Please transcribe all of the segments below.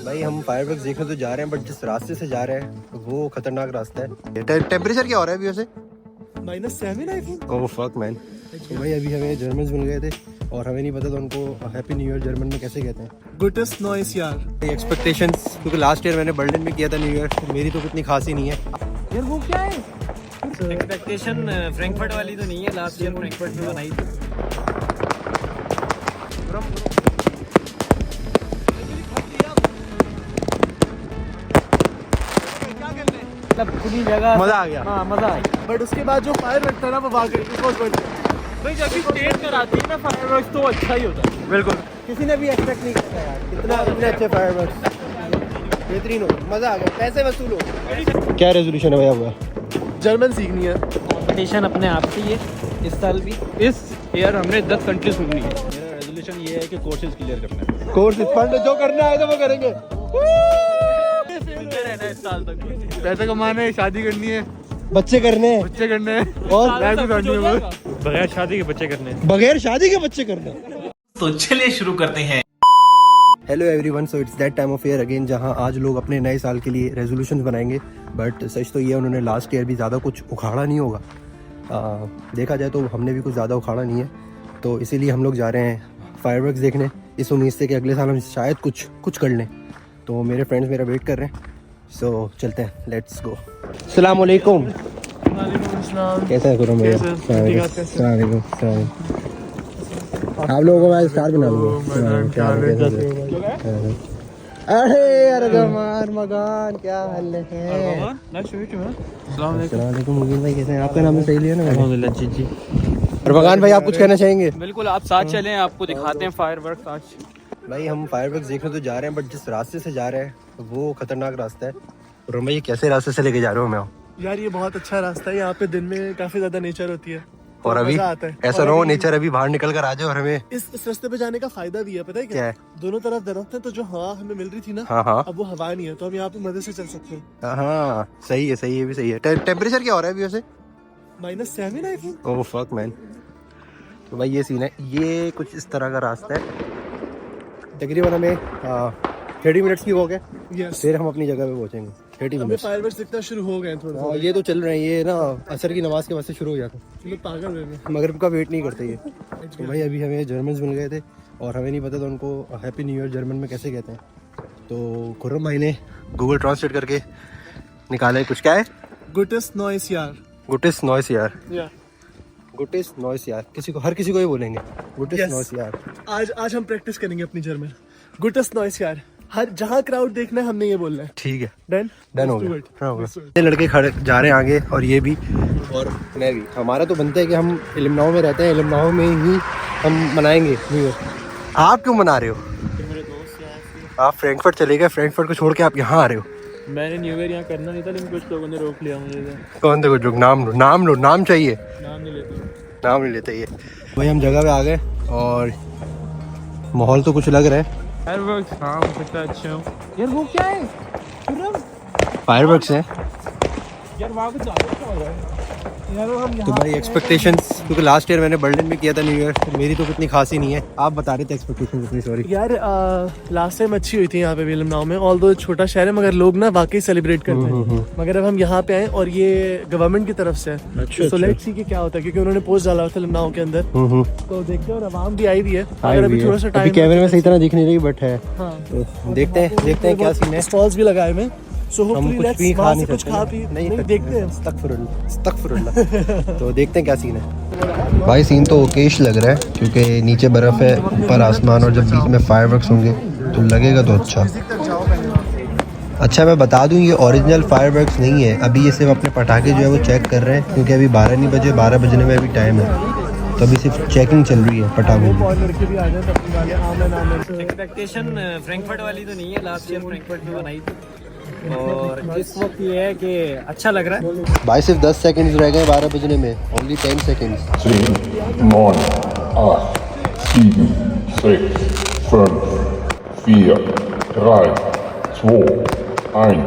भाई हम fire works देखने तो जा रहे हैं, बट जिस रास्ते से जा रहे हैं वो खतरनाक रास्ता है। टेम्परेचर क्या हो रहा है अभी वैसे? -7 I think. Oh fuck man. तो भाई अभी हमें जर्मन्स मिल गए थे और हमें नहीं पता था उनको हैप्पी न्यू ईयर जर्मन में कैसे कहते हैं। गुटेस्ट नॉइस यार। एक्सपेक्टेशंस, क्योंकि लास्ट ईयर मैंने बर्लिन में किया था न्यू ईयर, मेरी तो इतनी खास ही नहीं है। यार वो क्या है? एक्सपेक्टेशन फ्रैंकफर्ट वाली तो नहीं है, लास्ट ईयर फ्रैंकफर्ट में बनाई थी। खुली जगह, मजा आ गया। हाँ मजा आया। बट उसके बाद जो फायर वर्क था ना वो वाकई भाई जब भी स्टेट कराती है ना फायर वर्क्स तो अच्छा ही होता है। बिल्कुल, किसी ने भी एक्सपेक्ट नहीं किया यार इतने अच्छे फायर वर्क्स, बेहतरीन हो, मजा आ गया, पैसे वसूल हो। क्या रेजोल्यूशन है भैया हुआ? जर्मन सीखनी है। कंपटीशन अपने आप से ही है इस साल भी। इस ईयर हमने 10 कंट्रीज घूमनी है। मेरा रेजोल्यूशन ये है कि कोर्सेज क्लियर करना है। कोर्स फंड जो करना है तो वो करेंगे। रहना है इस साल तक। पैसे कमाने हैं, शादी करनी है, बच्चे करने हैं बच्चे करने हैं और लाइफ गुजारनी है वो। बगैर शादी के बच्चे करने हैं। बगैर शादी के बच्चे करने। तो चलिए शुरू करते हैं। Hello everyone, so it's that time of year again जहां आज लोग अपने नए साल के लिए रेजोल्यूशंस बनाएंगे। बट सच तो ये उन्होंने लास्ट ईयर भी ज़्यादा कुछ उखाड़ा नहीं होगा। देखा जाए तो हमने भी कुछ ज़्यादा उखाड़ा नहीं है, तो इसीलिए हम लोग जा रहे हैं फायरवर्क्स देखने, इस उम्मीद से कि अगले साल हम शायद कुछ कर लें। तो मेरे फ्रेंड्स मेरा वेट कर रहे हैं, सो चलते हैं, लेट्स गो। अस्सलाम वालेकुम। कैसा है खुरम भैया? अस्सलाम वालेकुम। आप लोगों को मैं स्टार बना लूँगा। अरे अरगमान मगान, क्या हाल है? अस्सलाम वालेकुम मुबीन भाई, कैसे हैं? आपका नाम सही लिया ना मैंने? जी। और मगान भाई आप कुछ कहना चाहेंगे? बिल्कुल, आप साथ चलें, आपको दिखाते हैं फायर वर्क आज। भाई हम फायरवर्क्स देखने तो जा रहे हैं, बट जिस रास्ते से जा रहे हैं वो खतरनाक रास्ता है। और भाई कैसे रास्ते से लेके जा रहे हो मैं? यार ये बहुत अच्छा रास्ता है, यहाँ पे दिन में काफी ज्यादा नेचर होती है और अभी मजा आता है। ऐसा और ना हो अभी नेचर अभी बाहर निकल कर आ जाए और हमें इस रास्ते पे जाने का फायदा भी है, पता है क्या है? दोनों तरफ दरख्त है, तो जो हवा हमें मिल रही थी ना, हाँ अब वो हवा नहीं है, तो हम यहाँ पे मजे से चल सकते हैं। हाँ सही है, सही है, भी सही है। टेम्परेचर क्या हो रहा है अभी वैसे? -7 I think. Oh fuck man. तो भाई ये सीन है, ये कुछ इस तरह का रास्ता है। तकरीबन हमें 30 मिनट्स की वॉक है, यस। फिर हम अपनी जगह पे पहुंचेंगे। 30 हमें मिनट्स। फायरवर्क्स दिखना शुरू हो गए हैं थोड़ा सा। ये तो चल रहे हैं, ये ना असर की नमाज के बाद से शुरू हो जाता है, लोग पागल हुए हैं। मगरिब का वेट नहीं करते ये। तो भाई अभी हमें जर्मन्स मिल गए थे और हमें नहीं पता था उनको हैप्पी न्यू ईयर जर्मन में कैसे कहते हैं। तो खुर्रम भाई ने गूगल ट्रांसलेट करके निकाला है कुछ। क्या है? गुटेस्ट नॉइस यार। गुटेस्ट नॉइस यार। या गुटेस्ट नॉइस यार, हर किसी को ही बोलेंगे गुटेस्ट Yes. नॉइस यार। आज हम प्रैक्टिस करेंगे अपनी जर्मन। गुटेस्ट नॉइस यार, हर जहाँ क्राउड देखना है हमने ये बोलना है। ठीक है, डन डन हो गया। हाँ, हो गया। ये लड़के खड़े जा रहे हैं आगे और ये भी और मैं भी। हमारा तो बनता है कि हम इलमनाओ में रहते हैं, इलमनाओ में ही हम मनाएंगे न्यू ईयर। आप क्यों मना रहे हो? मेरे दोस्त आप फ्रैंकफर्ट चले गए, फ्रैंकफर्ट को छोड़ के आप यहाँ आ रहे हो। मैंने न्यू ईयर यहाँ करना नहीं था, लेकिन कुछ लोगों ने रोक लिया मुझे। कौन थे कुछ लोग? नाम लो, नाम चाहिए। नाम नहीं लेते। नाम नहीं लेते ये। भाई हम जगह पे आ गए और माहौल तो कुछ लग रहा है। फायर वर्क हाँ हो सकता है अच्छा हो। यार वो क्या है? फायरवर्क्स हैं। यार वहाँ पे ज़्यादा क्या हो रहा है? यार हम तो भाई एक्सपेक्टेशंस, क्योंकि लास्ट ईयर मैंने बर्लिन में किया था न्यू ईयर, तो मेरी तो इतनी खास ही नहीं है। आप बता रहे थे एक्सपेक्टेशंस अपनी। सॉरी यार लास्ट टाइम अच्छी हुई थी यहाँ पे विलियमनाउ में, ऑल्दो छोटा शहर है मगर लोग ना वाकई सेलिब्रेट करते हैं। मगर अब हम यहाँ पे आए और ये गवर्नमेंट की तरफ से है, तो लेट्स सी कि क्या होता है, क्योंकि उन्होंने पोस्ट डाला था विलियमनाउ के अंदर, तो देखते हैं। और आवाम भी आई हुई है, अगर अभी थोड़ा सा अभी टाइम कैमरे में सही तरह दिख नहीं रही, बट है। हाँ तो देखते हैं क्या सीन है। स्टॉल्स भी लगाए हुए, सो हम होपफुली कुछ लेट्स भी खा वहाँ नहीं से कुछ सकते खा ना। पी नहीं देखते हैं। अस्तगफिरुल्लाह। तो देखते हैं क्या सीन है। भाई सीन तो ओकेश लग रहा है, क्योंकि नीचे बर्फ है, ऊपर आसमान, और जब बीच में फायरवर्क्स होंगे तो लगेगा तो अच्छा। अच्छा मैं बता दूं, ये ओरिजिनल फायरवर्क्स नहीं है। अभी ये सिर्फ अपने पटाखे जो है वो चेक कर रहे हैं, क्योंकि अभी 12 नहीं बजे, 12 बजने में अभी टाइम है, तो अभी सिर्फ चेकिंग चल रही है पटाखों की। और लड़के भी आ जाए तो अपनी गाड़ी आमन आमन। एक्सपेक्टेशन फ्रैंकफर्ट वाली तो नहीं है, लास्ट ईयर फ्रैंकफर्ट में बनाई थी। और इस वक्त ये है कि अच्छा लग रहा है। भाई सिर्फ 10 सेकंड्स रह गए 12 बजने में, ओनली 10 सेकंड्स। 10, 9, 8, 7, 6, 5, 4, 3, 2, 1.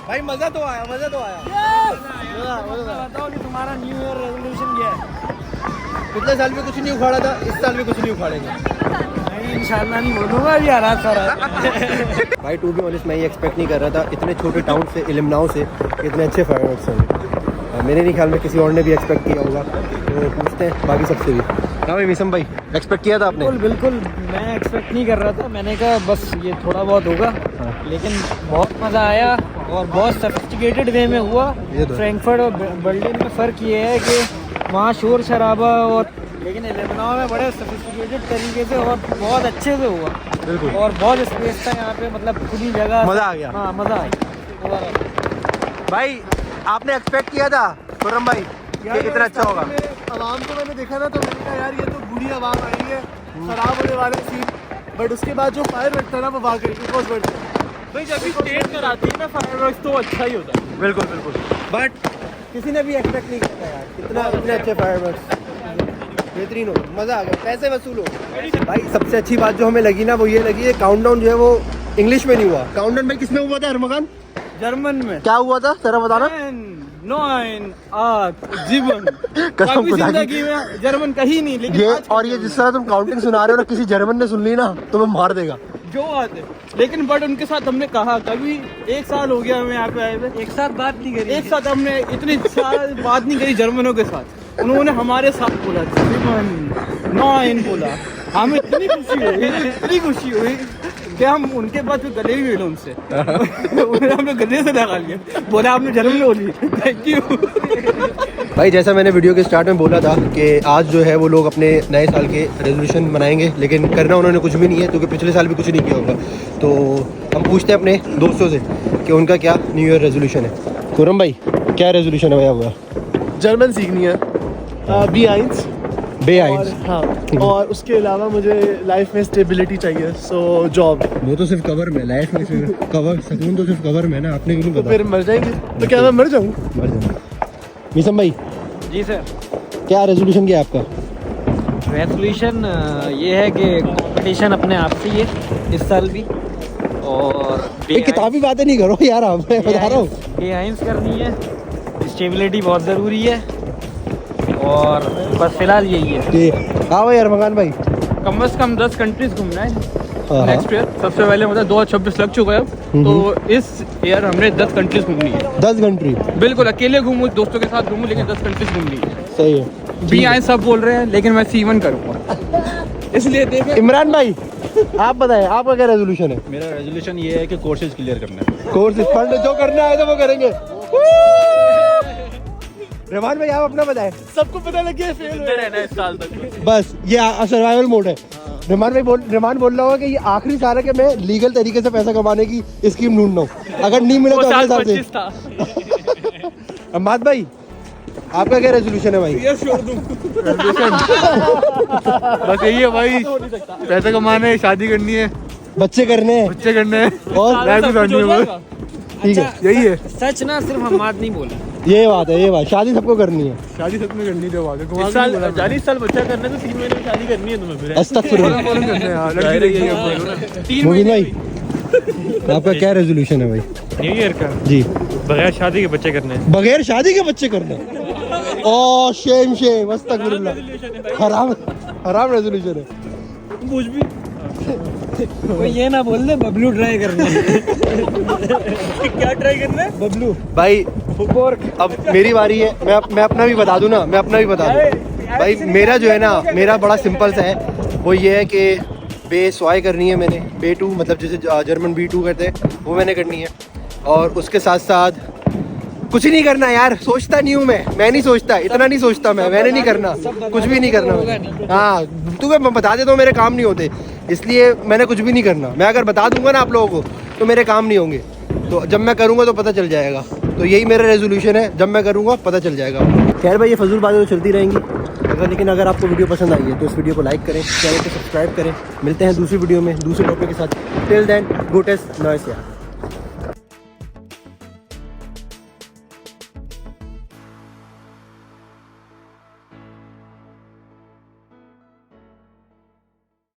भाई मजा तो आया बताओ कि तुम्हारा न्यू ईयर रेजोल्यूशन क्या है? पिछले साल भी कुछ नहीं उखाड़ा था, इस साल भी कुछ नहीं उखाड़ेंगे। नहीं इंशाल्लाह नहीं बोलूँगा अभी आराम सारा। भाई टू बी ऑनेस्ट मैं ये एक्सपेक्ट नहीं कर रहा था इतने छोटे टाउन से इलिमनाओ से इतने अच्छे फायरवर्क्स होंगे। मेरे नहीं ख्याल में किसी और ने भी एक्सपेक्ट किया होगा, तो पूछते हैं बाकी सबसे भी। हाँ भाई मिसम भाई एक्सपेक्ट किया था आपने? बिल्कुल मैं एक्सपेक्ट नहीं कर रहा था, मैंने कहा बस ये थोड़ा बहुत होगा, लेकिन बहुत मज़ा आया और बहुत सोफिस्टिकेटेड वे में हुआ। ये तो है। फ्रैंकफर्ट और बर्लिन में फ़र्क ये है कि वहाँ शोर शराबा और लेकिन इलिमनाओ में बड़े सोफिस्टिकेटेड तरीके से और बहुत अच्छे से हुआ। बिल्कुल। और बहुत स्पेस था यहाँ पे, मतलब खुली जगह, मज़ा आ गया। हाँ मज़ा आया। भाई आपने एक्सपेक्ट किया था खुर्रम भाई कि इतना अच्छा होगा? आवाम को मैंने देखा ना तो मैंने कहा यार ये तो बूढ़ी आवाम आई है, खराब होने वाला सीन। बट उसके बाद जो फायर वर्क था ना वो वाकई बहुत बढ़िया। भाई जब भी स्टेट कराती है ना फायरवर्क्स तो अच्छा ही होता है। बिल्कुल बिल्कुल, बट किसी ने भी एक्सपेक्ट नहीं किया यार इतने अच्छे फायरवर्क्स। बेहतरीन हो, मज़ा आ गया, पैसे वसूल हो। भाई सबसे अच्छी बात जो हमें लगी ना वो ये लगी है काउंटडाउन जो है वो इंग्लिश में नहीं हुआ। काउंटडाउन भाई किसमें हुआ था अरमगान? जर्मन में। क्या हुआ था जरा बताना। 9 8 जीवन कसम कभी खुदा की। जिंदगी में जर्मन कहीं नहीं, लेकिन ये आज और ये जिस तरह तुम काउंटिंग सुना रहे हो ना किसी जर्मन ने सुन ली ना तो मैं मार देगा। जो बात है, लेकिन बट उनके साथ हमने कहा कभी 1 साल हो गया हमें यहाँ पे आए हुए, एक साथ बात नहीं करी, एक साथ हमने इतनी साल बात नहीं करी जर्मनों के साथ। उन्होंने हमारे साथ बोला जीवन 9 बोला, हमें इतनी खुशी हुई कि हम उनके पास फिर गले भी मिले उनसे। उन्होंने हमें गले से लगा लिया, बोला आपने जर्मन बोली, थैंक यू। भाई जैसा मैंने वीडियो के स्टार्ट में बोला था कि आज जो है वो लोग अपने नए साल के रेजोल्यूशन बनाएंगे, लेकिन करना उन्होंने कुछ भी नहीं है क्योंकि पिछले साल भी कुछ नहीं किया होगा। तो हम पूछते हैं अपने दोस्तों से कि उनका क्या न्यू ईयर रेजोल्यूशन है। खुर्रम भाई क्या रेजोल्यूशन है भाई आपका? जर्मन सीखनी है, B1 B1। हाँ, और उसके अलावा मुझे लाइफ में स्टेबिलिटी चाहिए, सो जॉब। वो तो सिर्फ कवर में, लाइफ में सिर्फ कवर, सुकून तो सिर्फ कवर में ना, आपने क्यों तो पता? फिर मर जाएंगे, तो क्या मैं मर जाऊँ? मर जाना। मिसम भाई जी सर, क्या रेजोल्यूशन क्या है आपका? रेजोल्यूशन ये है कि कंपटीशन अपने आप से ही है इस साल भी, और किताबी बातें नहीं करो यार, आप मैं बता रहा हूँ। B1 करनी है, स्टेबिलिटी बहुत ज़रूरी है, और बस फिलहाल यही है। जी हाँ भाई अरमगान भाई। कम से कम 10 कंट्रीज घूमना है हाँ, नेक्स्ट ईयर। सबसे पहले मतलब 2026 लग चुका है अब, तो इस ईयर हमने 10 कंट्रीज घूमनी है। 10 कंट्री? बिल्कुल, अकेले घूमूँ दोस्तों के साथ घूमूँ, लेकिन 10 कंट्रीज घूमनी है। सही है। B1 सब बोल रहे हैं, लेकिन मैं C1 करूँगा, इसलिए देखें। इमरान भाई आप बताएं आपका क्या रेजोल्यूशन है? मेरा रेजोल्यूशन ये है कि कोर्सेज क्लियर करना है। कोर्स फंड जो करना है तो वो करेंगे। रहमान भाई आप अपना बताएं। सबको पता लग गया फेल रहना है इस साल तक। बस ये सर्वाइवल मोड है। रहमान बोल रहा होगा कि ये आखिरी साल है कि मैं लीगल तरीके से पैसा कमाने की स्कीम ढूंढ रहा हूँ, अगर नहीं मिला तो अगले साल से। अम्माद भाई आपका क्या रेजोल्यूशन है भाई? बस यही है भाई, पैसा कमाना है, शादी करनी है, बच्चे करने हैं बच्चे करने हैं और लाइफ गुजारनी है। ठीक है यही है, सच ना सिर्फ हमाद नहीं बोला, ये बात है, ये बात शादी सबको करनी है। शादी सबने करनी जो बात है। इस साल 40 साल बच्चा करना है तो 3 महीने में शादी करनी है तुम्हें। फिर अस्तगफिरुल्लाह। मुबीन भाई आपका क्या रेजोल्यूशन है भाई? न्यू ईयर का जी बगैर शादी के बच्चे करने हैं। बगैर शादी के बच्चे करना? ओ शेम अस्तगफिरुल्लाह, हराम रेजोल्यूशन है। कुछ भी कोई ये ना बोल दे बबलू ट्राई करना है। क्या ट्राई करना है? बबलू भाई अब मेरी बारी है, मैं अपना भी बता दूं ना, मैं अपना भी बता दूं भाई। मेरा जो है ना, मेरा बड़ा सिंपल सा है, वो ये है कि B2 करनी है मैंने, B2 मतलब जैसे जर्मन B2 करते हैं वो मैंने करनी है, और उसके साथ साथ कुछ नहीं करना यार, सोचता नहीं हूँ मैं नहीं सोचता, इतना नहीं सोचता मैंने नहीं करना, कुछ भी नहीं करना। हाँ तुम्हें मैं बता देता हूँ मेरे काम नहीं होते, इसलिए मैंने कुछ भी नहीं करना। मैं अगर बता दूंगा ना आप लोगों को तो मेरे काम नहीं होंगे, तो जब मैं करूँगा तो पता चल जाएगा। तो यही मेरा रेजोल्यूशन है, जब मैं करूँगा पता चल जाएगा। खैर भाई ये फजूल बातें तो चलती रहेंगी, लेकिन अगर आपको वीडियो पसंद आई है तो इस वीडियो को लाइक करें, चैनल को सब्सक्राइब करें। मिलते हैं दूसरी वीडियो में दूसरे टॉपिक के साथ। Till then good test noise यार।